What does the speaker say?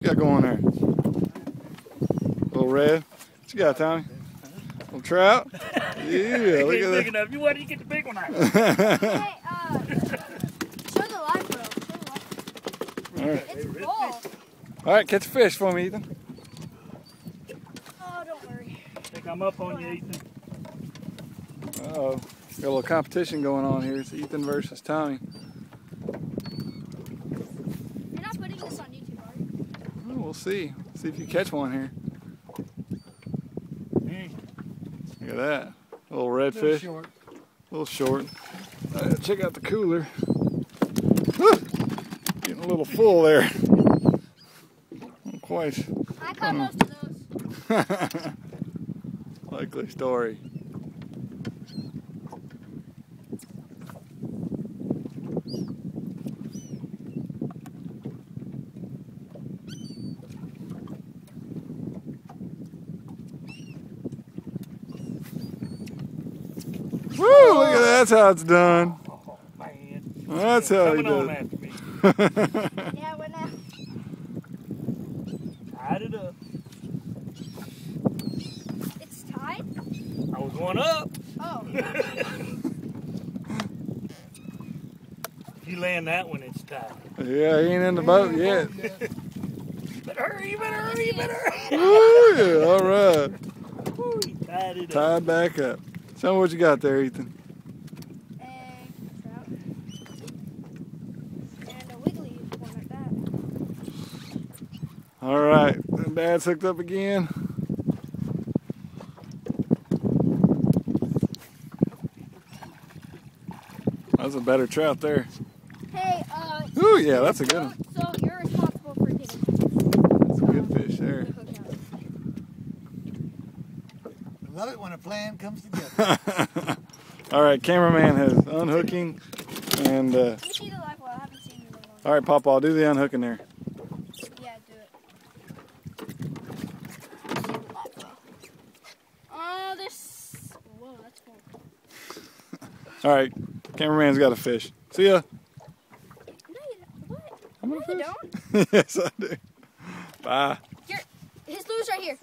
you got going there? Little red. What you got, Tommy? Little trout? Yeah, look at big enough. Why did you get the big one out? Hey, show the live, bro. All right. It's full. All right, catch a fish for me, Ethan. Oh, don't worry. I think I'm up on you, Ethan. Uh-oh. Got a little competition going on here. It's Ethan versus Tommy. You're not putting this on YouTube, are you? Well, we'll see. See if you catch one here. Look at that. A little redfish. A little short. Check out the cooler. Woo! Getting a little full there. Not quite. I caught most of those. Likely story. Woo! Look at that. That's how it's done. Oh, man. That's how he Coming on does after me. Yeah, we're not. Tied it up. It's tied? I was one up. Oh. If you land that one, it's tied. Yeah, he ain't in the boat yet. You better hurry, you better hurry, you better hurry. Woo! Yeah, all right. Woo, he tied it up. Tied back up. Tell me what you got there, Ethan. Trout. And a wiggly one like that. All right, and Dad's hooked up again. That's a better trout there. Hey, Ooh, yeah, that's a good one. So you're responsible for getting That's a good fish there. the hook out. I love it when a plan comes together. All right, cameraman has unhooking and. Let me see the live well. I haven't seen you in a long time. All right, Papa, I'll do the unhooking there. Yeah, do it. Oh, this. Whoa, that's cool. All right, cameraman's got a fish. See ya. No, you don't. What? I'm No, gonna you fish. don't. Yes, I do. Bye. Here, his lure's right here.